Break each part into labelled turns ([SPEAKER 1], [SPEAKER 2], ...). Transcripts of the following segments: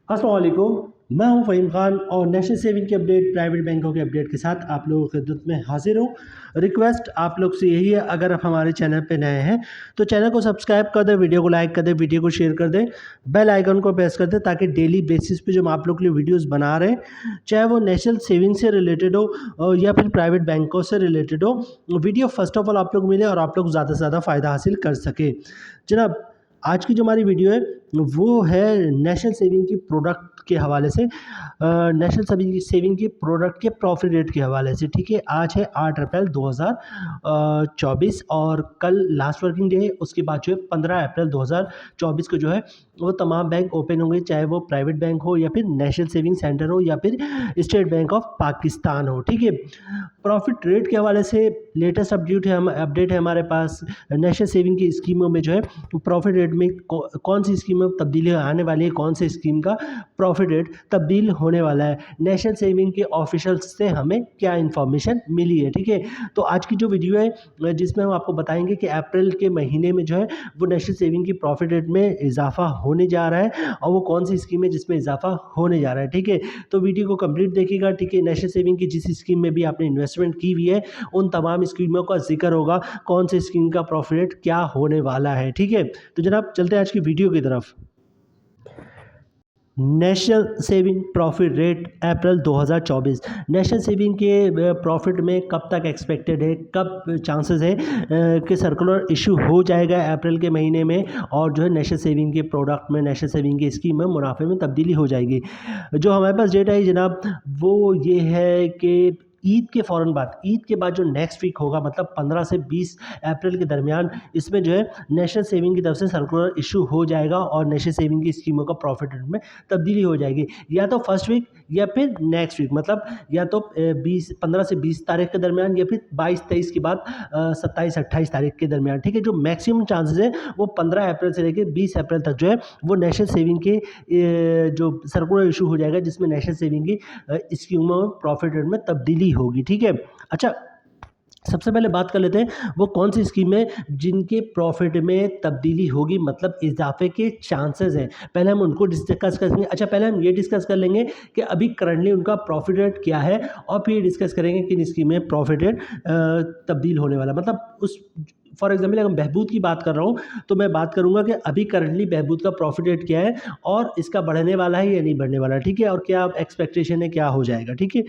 [SPEAKER 1] अस्सलाम वालेकुम। मैं हूं फ़हीम खान और नेशनल सेविंग की अपडेट, प्राइवेट बैंकों के अपडेट के साथ आप लोगों की खिदमत में हाजिर हूं। रिक्वेस्ट आप लोग से यही है, अगर आप हमारे चैनल पे नए हैं तो चैनल को सब्सक्राइब कर दें, वीडियो को लाइक कर दें, वीडियो को शेयर कर दें, बेल आइकन को प्रेस कर दें ताकि डेली बेसिस पे जो हम आप लोग के लिए वीडियोज़ बना रहे हैं, चाहे वो नेशनल सेविंग से रिलेटेड हो या फिर प्राइवेट बैंकों से रिलेटेड हो, वीडियो फर्स्ट ऑफ ऑल आप लोग मिले और आप लोग ज़्यादा से ज़्यादा फ़ायदा हासिल कर सकें। जनाब, आज की जो हमारी वीडियो है वो है नेशनल सेविंग की प्रोडक्ट के हवाले से, नेशनल सेविंग की प्रोडक्ट के प्रॉफिट रेट के हवाले से। ठीक है, आज है 8 अप्रैल 2024 और कल लास्ट वर्किंग डे है। उसके बाद जो है 15 अप्रैल 2024 को जो है वो तमाम बैंक ओपन होंगे, चाहे वो प्राइवेट बैंक हो या फिर नेशनल सेविंग सेंटर हो या फिर स्टेट बैंक ऑफ पाकिस्तान हो। ठीक है, प्रॉफिट रेट के हवाले से लेटेस्ट अपडेट है हमारे पास। नेशनल सेविंग की स्कीमों में जो है प्रॉफिट रेट में कौन सी स्कीम में तब्दीली आने वाली है, कौन सी स्कीम का प्रॉफिट रेट तब्दील होने वाला है, नेशनल सेविंग के ऑफिशियल्स से हमें क्या इन्फॉर्मेशन मिली है। ठीक है, तो आज की जो वीडियो है जिसमें हम आपको बताएंगे कि अप्रैल के महीने में जो है वो नेशनल सेविंग की प्रॉफिट रेट में इजाफा होने जा रहा है और वो कौन सी स्कीम है जिसमें इजाफा होने जा रहा है। ठीक है, तो वीडियो को कंप्लीट देखिएगा। ठीक है, नेशनल सेविंग की जिस स्कीम में भी आपने इन्वेस्टमेंट की हुई है उन तमाम स्कीमों का जिक्र होगा, कौन सी स्कीम का प्रॉफिट रेट क्या होने वाला है। ठीक है, तो जनाब चलते हैं आज की वीडियो की तरफ। नेशनल सेविंग प्रॉफिट रेट अप्रैल 2024। नेशनल सेविंग के प्रॉफिट में कब तक एक्सपेक्टेड है, कब चांसेस है कि सर्कुलर इशू हो जाएगा अप्रैल के महीने में और जो है नेशनल सेविंग के प्रोडक्ट में, नेशनल सेविंग की स्कीम में मुनाफे में तब्दीली हो जाएगी। जो हमारे पास डेटा है जनाब वो ये है कि ईद के फ़ौरन बाद, ईद के बाद जो नेक्स्ट वीक होगा, मतलब 15 से 20 अप्रैल के दरमियान, इसमें जो है नेशनल सेविंग की तरफ से सर्कुलर इशू हो जाएगा और नेशनल सेविंग की स्कीमों का प्रॉफिट रेट में तब्दीली हो जाएगी, या तो फर्स्ट वीक या फिर नेक्स्ट वीक, मतलब या तो 15 से 20 तारीख के दरमियान या फिर 22-23 के बाद 27-28 तारीख के दरमियान। ठीक है, जो मैक्सिमम चांसेस है वो 15 अप्रैल से लेकर 20 अप्रैल तक जो है वो नेशनल सेविंग के जो सर्कुलर इशू हो जाएगा जिसमें नेशनल सेविंग की स्कीमों में प्रॉफिट रेट में तब्दीली होगी। ठीक है, अच्छा सबसे पहले बात कर लेते हैं वो कौन सी स्कीम है जिनके प्रॉफिट में तब्दीली होगी, मतलब इजाफे के चांसेस हैं। पहले हम उनको डिस्कस करेंगे। अच्छा, पहले हम ये डिस्कस कर लेंगे कि अभी करंटली उनका प्रॉफिट रेट क्या है और फिर डिस्कस करेंगे किन स्कीम में प्रॉफिट रेट तब्दील होने वाला, मतलब उस फॉर एग्जाम्पल अगर बहबूद की बात कर रहा हूँ तो मैं बात करूँगा कि अभी करंटली बहबूद का प्रॉफिट रेट क्या है और इसका बढ़ने वाला है या नहीं बढ़ने वाला। ठीक है, और क्या एक्सपेक्टेशन है, क्या हो जाएगा। ठीक है,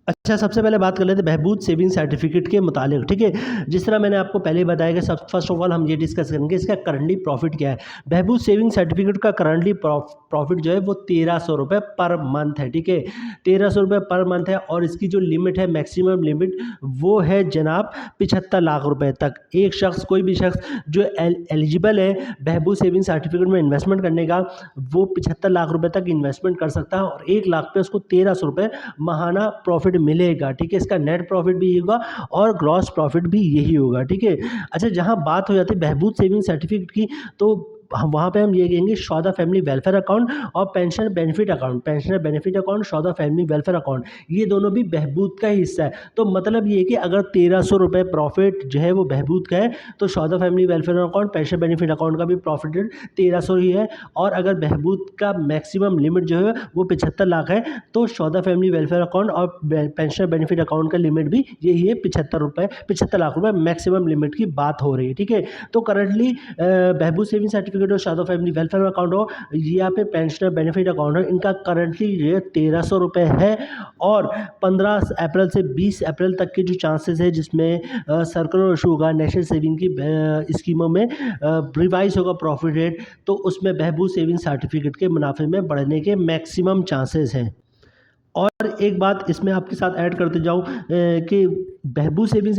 [SPEAKER 1] अच्छा सबसे पहले बात कर लेते हैं बहबूद सेविंग सर्टिफिकेट के मुतालिक। ठीक है, जिस तरह मैंने आपको पहले बताया कि सब फर्स्ट ऑफ ऑल हम ये डिस्कस करेंगे इसका करंटली प्रॉफिट क्या है। बहबूद सेविंग सर्टिफिकेट का करंटली प्रॉफिट जो है वो 1300 रुपये पर मंथ है। ठीक है, 1300 रुपये पर मंथ है और इसकी जो लिमिट है, मैक्सिमम लिमिट, वो है जनाब 75 लाख रुपए तक। एक शख्स, कोई भी शख्स जो एलिजिबल है बहबूद सेविंग सर्टिफिकेट में इन्वेस्टमेंट करने का, वो 75 लाख रुपए तक इन्वेस्टमेंट कर सकता है और 1 लाख पे उसको 1300 रुपये माहाना प्रॉफिट मिलेगा। ठीक है, इसका नेट प्रॉफिट भी यही होगा और ग्रॉस प्रॉफिट भी यही होगा। ठीक है, अच्छा जहां बात हो जाती है बहबूद सेविंग सर्टिफिकेट की तो हम वहाँ पे हम ये कहेंगे शौदा फैमिली वेलफेयर अकाउंट और pension benefit account, pension benefit account, शौदा फैमिली वेलफेयर अकाउंट, ये दोनों भी बहबूद का ही हिस्सा है। तो मतलब ये है कि अगर 1300 रुपये प्रॉफिट जो है वो बहबूद का है तो शौदा family welfare account, pension benefit account का भी प्रॉफिट रेट 1300 ही है। और अगर बहबूद का मैक्सिमम लिमिट जो है वो 75 लाख है तो शौदा फैमिली वेलफेयर अकाउंट और पेंशन बेनिफिट अकाउंट का लिमिट भी यही है, 75 लाख रुपये मैक्सिमम लिमिट की बात हो रही है। ठीक है, तो करंटली बहबूद सेविंग सर्टिफिकेट हो, शौदा फैमिली वेलफेयर अकाउंट हो या फिर पेंशनर बेनिफिट अकाउंट हो, इनका करंटली रेट 1300 रुपये है और 15 अप्रैल से 20 अप्रैल तक के जो चांसेस है जिसमें सर्कुलर इशू होगा नेशनल सेविंग की स्कीमों में रिवाइज होगा प्रॉफिट रेट, तो उसमें बहबूद सेविंग सर्टिफिकेट के मुनाफे में बढ़ने के मैक्सिमम चांसेस हैं। और एक बात इसमें आपके साथ ऐड करते जाऊं कि बहबूद सेविंग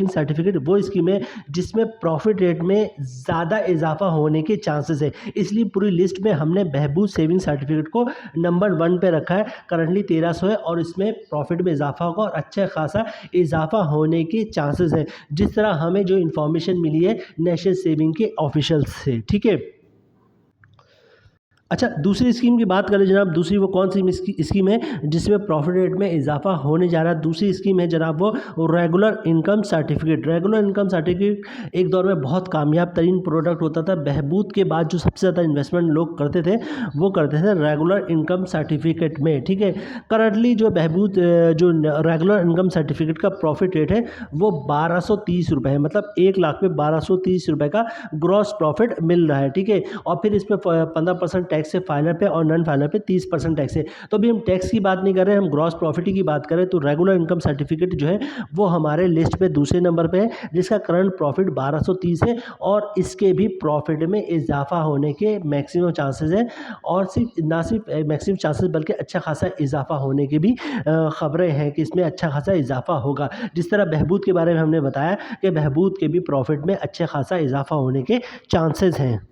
[SPEAKER 1] सर्टिफिकेट वो स्कीम है जिसमें प्रॉफिट रेट में ज़्यादा इजाफा होने के चांसेस है, इसलिए पूरी लिस्ट में हमने बहबूद सेविंग सर्टिफिकेट को नंबर 1 पे रखा है। करंटली 1300 है और इसमें प्रॉफिट में इजाफा होगा और अच्छा खासा इजाफा होने के चांसेस है, जिस तरह हमें जो इन्फॉर्मेशन मिली है नेशनल सेविंग के ऑफिशियल से। ठीक है, अच्छा, दूसरी स्कीम की बात करें जनाब, दूसरी वो कौन सी स्कीम है जिसमें प्रॉफिट रेट में इजाफा होने जा रहा है। दूसरी स्कीम है जनाब वो regular income certificate. Regular income certificate एक दौर में बहुत कामयाब तरीन प्रोडक्ट होता था। बहबूद के बाद जो सबसे ज़्यादा इन्वेस्टमेंट लोग करते थे वो करते थे रेगुलर इनकम सर्टिफिकेट में, ठीक है। करंटली जो बहबूद जो रेगुलर इनकम सर्टिफिकेट का प्रॉफिट रेट है वो 1230 रुपये है। मतलब 1 लाख पे 1230 रुपये का ग्रॉस प्रॉफिट मिल रहा है, ठीक है। और फिर इसमें 15% टैक्स है फाइलर पे और नॉन फाइलर पे 30% टैक्स है। तो अभी हम टैक्स की बात नहीं कर रहे हैं, हम ग्रॉस प्रॉफिट की बात करें तो रेगुलर इनकम सर्टिफिकेट जो है वो हमारे लिस्ट पे दूसरे नंबर पे है, जिसका करंट प्रॉफिट 1230 है और इसके भी प्रॉफिट में इजाफा होने के मैक्सिमम चांसेस है। और सिर्फ मैक्सिमम चांसेस बल्कि अच्छा खासा इजाफा होने के भी खबरें हैं कि इसमें अच्छा खासा इजाफा होगा। जिस तरह बहबूद के बारे में हमने बताया कि बहबूद के भी प्रॉफिट में अच्छा खासा इजाफा होने के चांसेस हैं।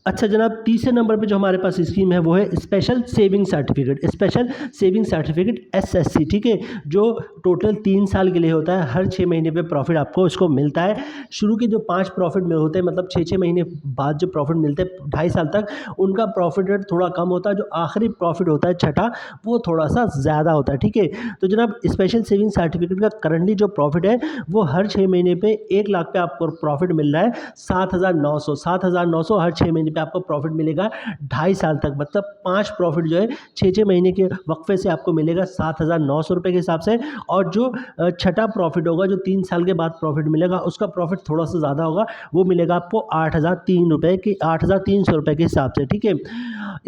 [SPEAKER 1] अच्छा जनाब, तीसरे नंबर पे जो हमारे पास स्कीम है वो है special saving certificate. Special saving certificate SSC, ठीक है, जो टोटल 3 साल के लिए होता है। हर 6 महीने पे प्रॉफिट आपको उसको मिलता है। शुरू के जो 5 प्रॉफिट में होते हैं, मतलब 6-6 महीने बाद जो प्रॉफिट मिलते हैं 2.5 साल तक, उनका प्रॉफिट रेट थोड़ा कम होता है। जो आखिरी प्रॉफिट होता है छठा, वो थोड़ा सा ज़्यादा होता है, ठीक है। तो जनाब स्पेशल सेविंग सर्टिफिकेट का करंटली जो प्रॉफिट है वो हर 6 महीने पे 1 लाख पे आपको प्रॉफिट मिल रहा है 7,900 हर 6 महीने पे आपको प्रॉफिट मिलेगा 2.5 साल तक। मतलब 5 प्रॉफिट जो है 6-6 महीने के वक्फे से आपको मिलेगा 7,900 रुपये के हिसाब से। और जो छठा प्रॉफिट होगा, जो 3 साल के बाद प्रॉफिट मिलेगा, उसका प्रॉफिट थोड़ा सा ज़्यादा होगा, वो मिलेगा आपको 8,300 रुपये के हिसाब से, ठीक है।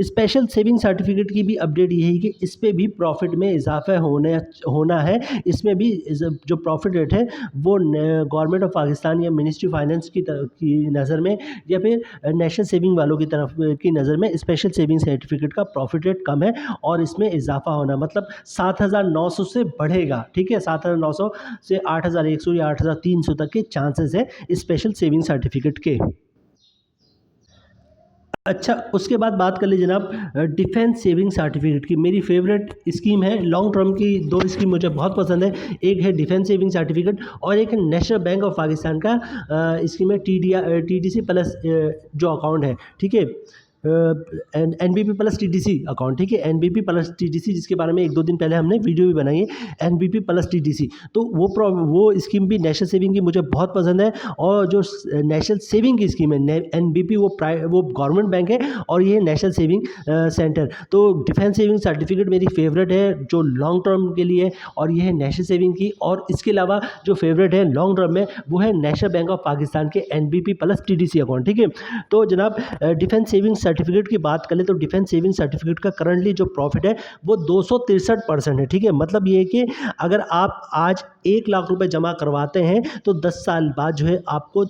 [SPEAKER 1] स्पेशल सेविंग सर्टिफिकेट की भी अपडेट ये है कि इस पर भी प्रॉफिट में इजाफा होना है। इसमें भी जो प्रॉफिट रेट है वो गवर्नमेंट ऑफ पाकिस्तान या मिनिस्ट्री फाइनेंस की नज़र में या फिर नेशनल सेविंग वालों की तरफ की नज़र में स्पेशल सेविंग सर्टिफिकेट का प्रॉफिट रेट कम है और इसमें इजाफा होना मतलब 7,900 से बढ़ेगा, ठीक है। 7,900 से 8,100 या 8,300 तक के चांसेस है स्पेशल सेविंग सर्टिफिकेट के। अच्छा, उसके बाद बात कर लीजिए जनाब डिफेंस सेविंग सर्टिफिकेट की। मेरी फेवरेट स्कीम है, लॉन्ग टर्म की 2 स्कीम मुझे बहुत पसंद है। एक है डिफेंस सेविंग सर्टिफिकेट और एक है नेशनल बैंक ऑफ पाकिस्तान का स्कीम है टीडीसी प्लस जो अकाउंट है, ठीक है। एनबीपी प्लस टीडीसी अकाउंट, ठीक है। एनबीपी प्लस टीडीसी, जिसके बारे में 1-2 दिन पहले हमने वीडियो भी बनाई है, एनबीपी प्लस टीडीसी। तो वो स्कीम भी नेशनल सेविंग की मुझे बहुत पसंद है। और जो नेशनल सेविंग की स्कीम है एनबीपी, वो गवर्नमेंट बैंक है और ये नेशनल सेविंग सेंटर। तो डिफेंस सेविंग सर्टिफिकेट मेरी फेवरेट है जो लॉन्ग टर्म के लिए, और ये है नेशनल सेविंग की। और इसके अलावा जो फेवरेट है लॉन्ग टर्म में वो है नेशनल बैंक ऑफ पाकिस्तान के एनबीपी प्लस टीडीसी अकाउंट, ठीक है। तो जनाब डिफेंस सेविंग सर्टिफिकेट की बात करें तो डिफेंस सेविंग सर्टिफिकेट का करंटली जो प्रॉफिट है वो 263% है, ठीक है। मतलब ये है कि अगर आप आज 1 लाख रुपए जमा करवाते हैं तो 10 साल बाद जो है आपको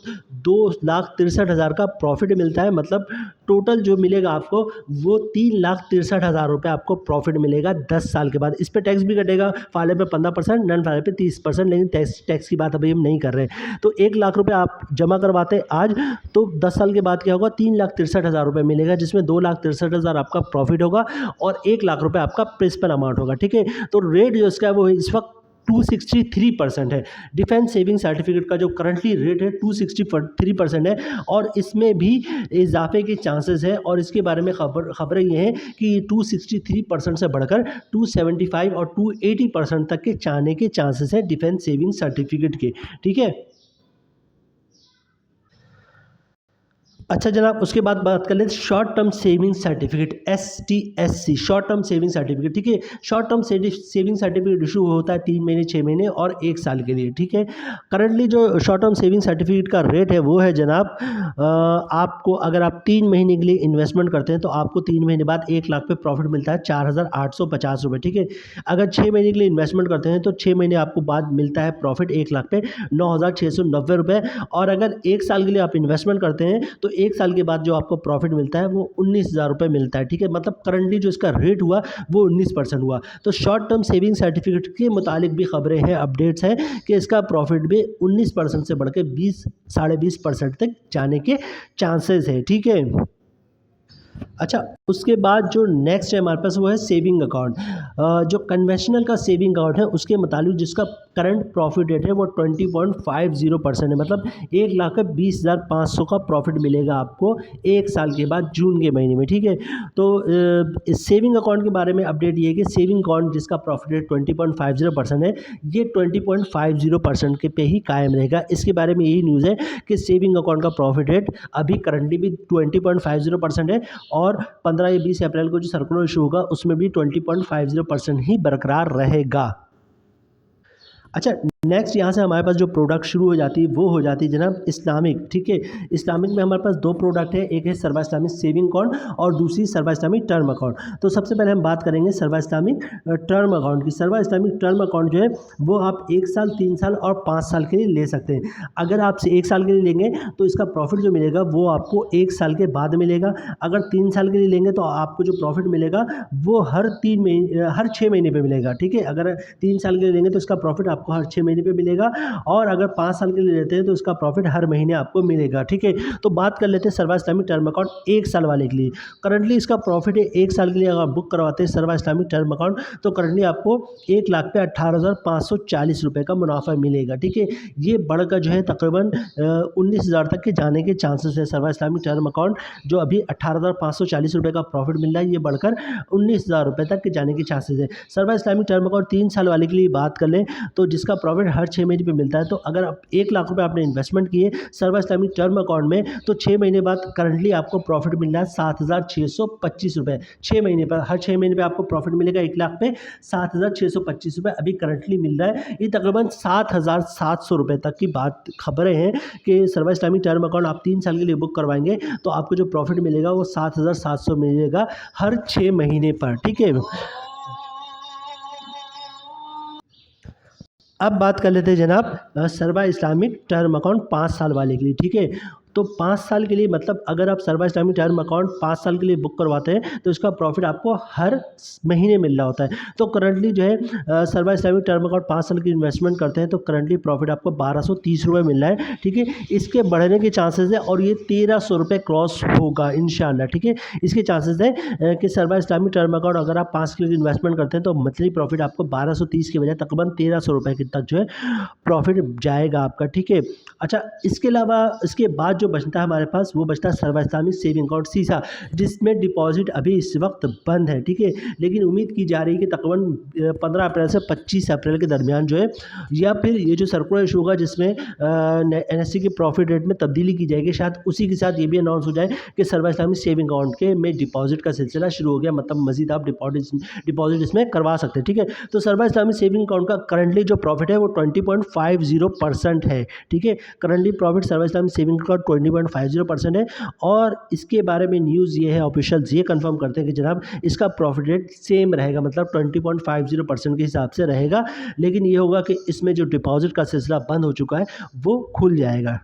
[SPEAKER 1] 2,63,000 का प्रॉफिट मिलता है। मतलब टोटल जो मिलेगा आपको वो 3,63,000 रुपये आपको प्रॉफिट मिलेगा 10 साल के बाद। इस पर टैक्स भी कटेगा, फाइलर पे 15%, नॉन फाइलर पे 30%, लेकिन टैक्स की बात अभी हम नहीं कर रहे। तो 1 लाख रुपये आप जमा करवाते हैं आज, तो 10 साल के बाद क्या होगा, 3,63,000 रुपये मिलेगा, जिसमें 2,63,000 आपका प्रॉफिट होगा और 1 लाख रुपये आपका प्रिंसिपल अमाउंट होगा, ठीक है। तो रेट जो इसका है वो इस वक्त 263% है। डिफेंस सेविंग सर्टिफिकेट का जो करंटली रेट है 263% है और इसमें भी इजाफे के चांसेस है। और इसके बारे में खबरें ये हैं कि 263% से बढ़कर 275 और 280% तक के जाने के चांसेस है डिफेंस सेविंग सर्टिफिकेट के, ठीक है। अच्छा जनाब, उसके बाद बात कर लेते short term saving certificate STSC, short term saving certificate, ठीक है। Short term saving certificate issue होता है 3 महीने, 6 महीने और 1 साल के लिए, ठीक है। करंटली जो शॉर्ट टर्म सेविंग सर्टिफिकेट का रेट है वो है जनाब आपको अगर आप 3 महीने के लिए इन्वेस्टमेंट करते हैं तो आपको 3 महीने बाद 1 लाख पे प्रॉफिट मिलता है 4,850 रुपये, ठीक है। अगर 6 महीने के लिए इन्वेस्टमेंट करते हैं तो 6 महीने आपको बाद मिलता है प्रॉफिट 1 लाख पे 9,690 रुपये। और अगर 1 साल के लिए आप इन्वेस्टमेंट करते हैं तो 1 साल के बाद जो आपको प्रॉफिट मिलता है वो 19,000 रुपये मिलता है, ठीक है। मतलब करंटली जो इसका रेट हुआ वो 19% हुआ। तो शॉर्ट टर्म सेविंग सर्टिफिकेट के मुतालिक भी खबरें हैं, अपडेट्स हैं कि इसका प्रॉफिट भी 19% से बढ़ के 20 साढ़े 20% तक जाने के चांसेस है, ठीक है। अच्छा, उसके बाद जो नेक्स्ट है हमारे पास वो है सेविंग अकाउंट। जो कन्वेंशनल का सेविंग अकाउंट है उसके मुताबिक जिसका करंट प्रॉफिट रेट है वो 20.50% है, मतलब 1,20,500 का प्रॉफिट मिलेगा आपको 1 साल के बाद जून के महीने में, ठीक है। तो इस सेविंग अकाउंट के बारे में अपडेट ये है कि सेविंग अकाउंट जिसका प्रॉफिट रेट 20.50% है, ये 20.50% के पे ही कायम रहेगा। इसके बारे में यही न्यूज़ है कि सेविंग अकाउंट का प्रॉफिट रेट अभी करंटली भी 20.50% है, और 15 या 20 अप्रैल को जो सर्कुलर इशू होगा उसमें भी 20.50% ही बरकरार रहेगा। अच्छा, नेक्स्ट यहाँ से हमारे पास जो प्रोडक्ट शुरू हो जाती है वो हो जाती है जनाब इस्लामिक, ठीक है। इस्लामिक में हमारे पास दो प्रोडक्ट है, एक है सर्वा इस्लामिक सेविंग अकाउंट और दूसरी सर्वा इस्लामिक टर्म अकाउंट। तो सबसे पहले हम बात करेंगे सर्वा इस्लामिक टर्म अकाउंट की। सर्वा इस्लामिक टर्म अकाउंट जो है वो आप 1 साल, 3 साल और 5 साल के लिए ले सकते हैं। अगर आप 1 साल के लिए लेंगे तो इसका प्रॉफिट जो मिलेगा वो आपको 1 साल के बाद मिलेगा। अगर 3 साल के लिए लेंगे तो आपको जो प्रॉफिट मिलेगा वो हर 6 महीने पे मिलेगा, ठीक है। अगर 3 साल के लिए लेंगे तो इसका प्रॉफिट आपको हर 6 महीने पे मिलेगा, और अगर 5 साल के लिए लेते हैं तो इसका प्रॉफिट हर महीने आपको मिलेगा, ठीक है। तो बात कर लेते हैं सर्वा इस्लामिक टर्म अकाउंट 1 साल वाले के लिए। करंटली इसका प्रॉफिट है 1 साल के लिए अगर आप बुक करवाते हैं सर्वा इस्लामिक टर्म अकाउंट तो करंटली आपको 1 लाख पे 18,540 रुपये का मुनाफा मिलेगा, ठीक है। ये बढ़कर जो है तकरीबन 19,000 तक के जाने के चांसेस है। सर्वा इस्लामिक टर्म अकाउंट जो अभी 18,540 रुपये का प्रॉफिट मिल रहा है, ये बढ़कर 19,000 रुपये तक के जाने के चांसेस है। सर्वा इस्लामिक टर्म अकाउंट 3 साल वाले के लिए बात कर लें तो जिसका प्रॉफिट हर 6 महीने पे मिलता है। तो अगर आप 1 लाख रुपए आपने इन्वेस्टमेंट किए सर्वा इस्लामिक टर्म अकाउंट में तो 6 महीने बाद करंटली आपको प्रॉफिट मिल रहा है 7,625 रुपये। 6 महीने पर, हर 6 महीने पे आपको प्रॉफिट मिलेगा 1 लाख पे 7,625 रुपये अभी करंटली मिल रहा है। ये तकरीबन 7,700 रुपये तक की बात खबरें हैं कि सर्वा इस्लामिक टर्म अकाउंट आप 3 साल के लिए बुक करवाएंगे तो आपको जो प्रॉफिट मिलेगा वो 7,700 मिलेगा हर 6 महीने पर, ठीक है। अब बात कर लेते हैं जनाब सर्वा इस्लामिक टर्म अकाउंट 5 साल वाले के लिए, ठीक है। तो 5 साल के लिए मतलब अगर आप सर्वा इस्लामिक टर्म अकाउंट 5 साल के लिए बुक करवाते हैं तो इसका प्रॉफिट आपको हर महीने मिल रहा होता है। तो करंटली जो है सर्वा इस्लामिक टर्म अकाउंट 5 साल की इन्वेस्टमेंट करते हैं तो करंटली प्रॉफिट आपको 1,230 रुपये मिल रहा है, ठीक है। इसके बढ़ने के चांसेस है और ये 1,300 रुपये क्रॉस होगा इंशाल्लाह, ठीक है। इसके चांसेस है कि सर्वा इस्लामिक टर्म अकाउंट अगर आप 5 साल की इन्वेस्टमेंट करते हैं तो मंथली प्रॉफिट आपको 1,230 के बजाय तकरीबन 1,300 रुपये के तक जो है प्रॉफिट जाएगा आपका, ठीक है। अच्छा, इसके अलावा इसके बाद जो बचता है हमारे पास वो बचता है सर्वा इस्लामिक सेविंग अकाउंट सीसा, जिसमें डिपॉजिट अभी इस वक्त बंद है, ठीक है। लेकिन उम्मीद की जा रही है कि तकरीबन 15 अप्रैल से 25 अप्रैल के दरमियान जो है या फिर ये जो सर्कुलर इशू होगा जिसमें एनएससी के प्रॉफिट रेट में तब्दीली की जाएगी, शायद उसी के साथ ये भी अनाउंस हो जाए कि सर्वा इस्लामिक सेविंग अकाउंट के में डिपॉजिट का सिलसिला शुरू हो गया, मतलब मजीद आप डिपॉजिट इसमें करवा सकते हैं, ठीक है। तो सर्वा इस्लामिक सेविंग अकाउंट का करंटली जो प्रॉफिट है वो 20.50% है, ठीक है। करंटली प्रॉफिट सर्वा इस्लामिक सेविंग अकाउंट 20.50% है, और इसके बारे में न्यूज़ ये है, ऑफिशियल्स ये कंफर्म करते हैं कि जनाब इसका प्रॉफिट रेट सेम रहेगा, मतलब 20.50% के हिसाब से रहेगा। लेकिन ये होगा कि इसमें जो डिपॉजिट का सिलसिला बंद हो चुका है वो खुल जाएगा।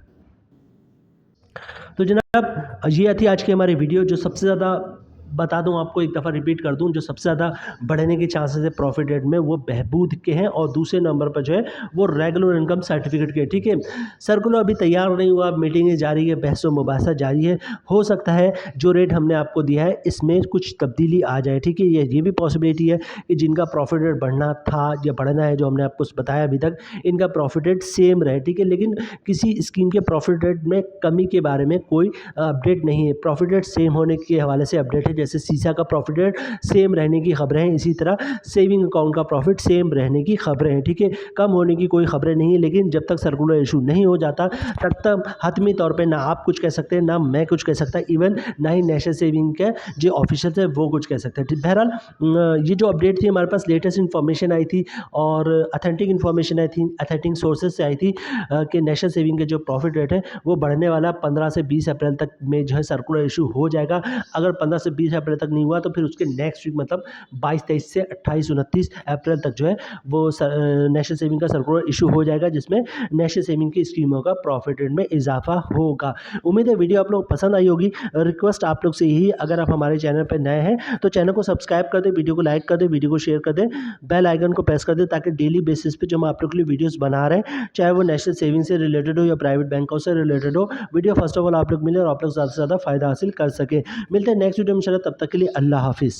[SPEAKER 1] तो जनाब ये थी आज की हमारी वीडियो। जो सबसे ज़्यादा बता दूं आपको, एक दफ़ा रिपीट कर दूं, जो सबसे ज़्यादा बढ़ने के चांसेस है प्रॉफिट रेट में वो बहबूद के हैं, और दूसरे नंबर पर जो है वो रेगुलर इनकम सर्टिफिकेट के, ठीक है। सर्कुलर अभी तैयार नहीं हुआ, मीटिंगें जारी है, बहस व मुबाहसा जारी है। हो सकता है जो रेट हमने आपको दिया है इसमें कुछ तब्दीली आ जाए, ठीक है। ये भी पॉसिबिलिटी है कि जिनका प्रॉफिट रेट बढ़ना था या बढ़ना है, जो हमने आपको बताया अभी तक, इनका प्रॉफिट रेट सेम रहे, ठीक है। लेकिन किसी स्कीम के प्रॉफिट रेट में कमी के बारे में कोई अपडेट नहीं है। प्रॉफिट रेट सेम होने के हवाले से अपडेट है, जैसे सीसा का प्रॉफिट रेट सेम रहने की खबरें हैं, इसी तरह सेविंग अकाउंट का प्रॉफिट सेम रहने की खबरें हैं, ठीक है। कम होने की कोई खबरें नहीं है, लेकिन जब तक सर्कुलर इशू नहीं हो जाता तब तक हतमी तौर पे ना आप कुछ कह सकते हैं, ना मैं कुछ कह सकता, इवन ना ही नेशनल सेविंग के जो ऑफिशियल है वो कुछ कह सकते हैं। बहरहाल ये जो अपडेट थी हमारे पास लेटेस्ट इन्फॉर्मेशन आई थी और अथेंटिक इन्फॉर्मेशन आई थी, अथेंटिक सोर्सेज से आई थी कि नेशनल सेविंग के जो प्रॉफिट रेट है वो बढ़ने वाला 15 से 20 अप्रैल तक में जो है सर्कुलर इशू हो जाएगा। अगर 15 से 20 अप्रैल तक नहीं हुआ तो फिर उसके नेक्स्ट वीक मतलब 22-23 से 28-29 अप्रैल तक जो है वो नेशनल सेविंग का सर्कुलर इशू हो जाएगा, जिसमें नेशनल सेविंग की स्कीमों का प्रॉफिट रेट में इजाफा होगा। उम्मीद है वीडियो आप लोग पसंद आई होगी। रिक्वेस्ट आप लोग से यही, अगर आप हमारे चैनल पर नए हैं तो चैनल को सब्सक्राइब कर दें, वीडियो को लाइक कर दें, वीडियो को शेयर कर दें, बेल आइकन को प्रेस कर दें, ताकि डेली बेसिस पे जो हम आप लोग के लिए वीडियोस बना रहे हैं, चाहे वो नेशनल सेविंग से रिलेटेड हो या प्राइवेट बैंकों से रिलेटेड हो, वीडियो फर्स्ट ऑफ ऑल आप लोग मिले और आप लोग ज़्यादा से ज़्यादा फायदा हासिल कर सके। मिलते हैं नेक्स्ट वीडियो में। तब तक के लिए अल्लाह हाफिज़।